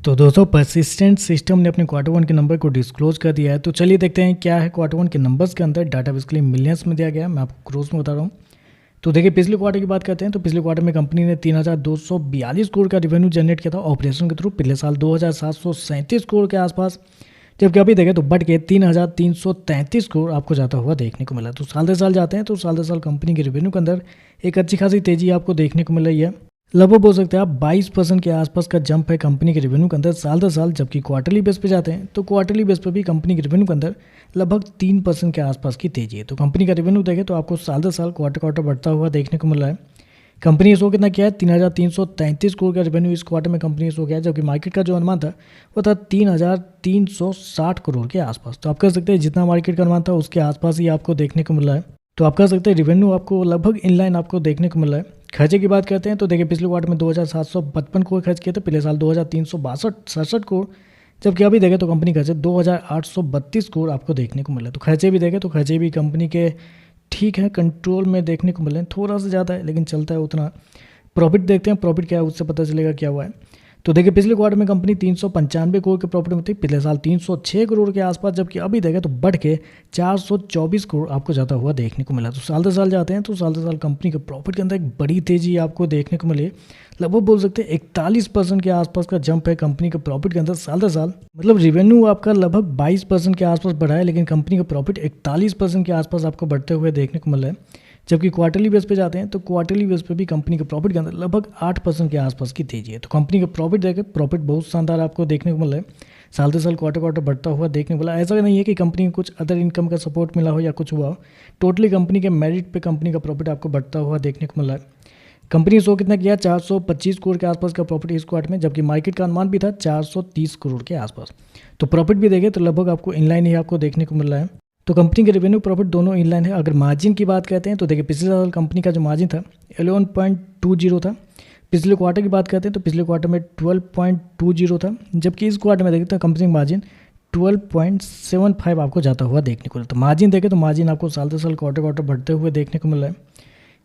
तो दोस्तों persistent system ने अपने क्वार्टर वन के नंबर को डिस्क्लोज कर दिया है। तो चलिए देखते हैं क्या है क्वार्टर वन के नंबर्स के अंदर। डाटा बेसिकली मिलियंस में दिया गया है, मैं आपको क्रोस में बता रहा हूँ। तो देखिए पिछले क्वार्टर की बात करते हैं तो पिछले क्वार्टर में कंपनी ने 3,242 करोड़ का रेवेन्यू जनरेट किया था ऑपरेशन के थ्रू। पिछले साल 2,737 करोड़ के आसपास, जबकि अभी देखें तो बढ़ के 3,333 करोड़ आपको जाता हुआ देखने को मिला। तो साल दर साल जाते हैं तो साल दर साल कंपनी के रेवेन्यू के अंदर एक अच्छी खासी तेजी आपको देखने को मिल रही है। लगभग बोल सकते हैं आप 22% के आसपास का जंप है कंपनी के रेवेन्यू के अंदर साल दर साल। जबकि क्वार्टरली बेस पे जाते हैं तो क्वार्टरली बेस पे भी कंपनी के रेवेन्यू के अंदर लगभग 3% के आसपास की तेजी है। तो कंपनी का रेवेन्यू देखें तो आपको साल दर साल क्वार्टर बढ़ता हुआ देखने को मिल रहा है। कंपनी ने शो कितना किया है, 3,333 करोड़ का रेवेन्यू इस क्वार्टर में कंपनी ने शो किया है, जबकि मार्केट का जो अनुमान था वो था 3,360 करोड़ के आसपास। तो आप कह सकते हैं जितना मार्केट का अनुमान था उसके आसपास ही आपको देखने को मिल रहा है। तो आप कह सकते हैं रेवेन्यू आपको लगभग इनलाइन आपको देखने को मिल रहा है। खर्चे की बात करते हैं तो देखिए पिछले क्वार्टर में 2,755 करोड़ खर्च किए थे, पिछले साल 2,362 करोड़, जबकि अभी देखें तो कंपनी खर्चे 2,832 करोड़ आपको देखने को मिला। तो खर्चे भी देखें तो खर्चे भी कंपनी के ठीक है कंट्रोल में देखने को मिल रहे हैं, थोड़ा सा ज़्यादा है लेकिन चलता है उतना। प्रॉफिट देखते हैं, प्रॉफिट क्या है उससे पता चलेगा क्या हुआ है। तो देखिए पिछले क्वार्टर में कंपनी 395 करोड़ के प्रॉफिट में थी, पिछले साल 306 करोड़ के आसपास, जबकि अभी देखें तो बढ़ के 424 करोड़ आपको जाता हुआ देखने को मिला। तो साल दर साल जाते हैं तो साल दर साल कंपनी के प्रॉफिट के अंदर एक बड़ी तेजी आपको देखने को मिली। लगभग बोल सकते हैं 41% के आसपास का जंप है कंपनी के प्रॉफिट के अंदर साल दर साल। मतलब रेवेन्यू आपका लगभग 22% के आसपास बढ़ा है, लेकिन कंपनी का प्रॉफिट 41% के आसपास आपको बढ़ते हुए देखने को मिला है। जबकि क्वार्टरली बेस पे जाते हैं तो क्वार्टरली बेस पे भी कंपनी के प्रॉफिट के अंदर लगभग 8% के आसपास की तेजी है। तो कंपनी का प्रॉफिट देखें, प्रॉफिट बहुत शानदार आपको देखने को मिल रहा है, साल दर साल क्वार्टर बढ़ता हुआ देखने को मिला। ऐसा नहीं है कि कंपनी को कुछ अदर इनकम का सपोर्ट मिला हो या कुछ हुआ हो, टोटली कंपनी के मेरिट पे कंपनी का प्रॉफिट आपको बढ़ता हुआ देखने को मिल रहा है। कंपनी शो कितना किया, 425 करोड़ के आसपास का प्रॉफिट इस क्वार्टर में, जबकि मार्केट का अनुमान भी था 430 करोड़ के आसपास। तो प्रॉफिट भी देखें तो लगभग आपको इनलाइन ही आपको देखने को मिल रहा है। तो कंपनी के रेवेन्यू प्रॉफिट दोनों इनलाइन है। अगर मार्जिन की बात करते हैं तो देखिए पिछले साल कंपनी का जो मार्जिन था 11.20 था। पिछले क्वार्टर की बात करते हैं तो पिछले क्वार्टर में 12.20 था, जबकि इस क्वार्टर में देखते हैं कंपनी मार्जिन 12.75 आपको जाता हुआ देखने को मिला। तो मार्जिन देखें तो मार्जिन आपको साल दर साल क्वार्टर बढ़ते हुए देखने को मिल रहा है।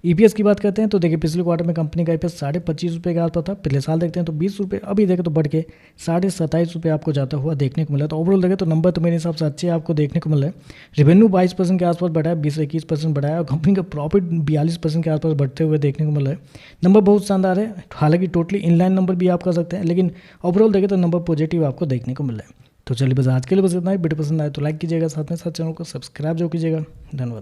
ईपीएस की बात करते हैं तो देखिए पिछले क्वार्टर में कंपनी का ईपीएस 25.5 रुपये के आसपास था, पिछले साल देखते हैं तो 20 रुपये, अभी देखें तो बढ़ के 27.5 रुपये आपको जाता हुआ देखने को मिला। तो ओवरऑल देखें तो नंबर तो मेरे हिसाब से अच्छे आपको देखने को मिल रहा है। रेवेन्यू 22% के आसपास बढ़ा है, 20 से 21% बढ़ा है, और कंपनी का प्रॉफिट 42% के आसपास बढ़ते हुए देखने को मिल रहा है। नंबर बहुत शानदार है, हालांकि टोटली इनलाइन नंबर भी आप कर सकते हैं, लेकिन ओवरऑल देखें तो नंबर पॉजिटिव आपको देखने को मिल रहा है। तो चलिए बस आज के लिए बस इतना ही। वीडियो पसंद आए तो लाइक कीजिएगा, साथ में साथ चैनल को सब्सक्राइब जो कीजिएगा। धन्यवाद।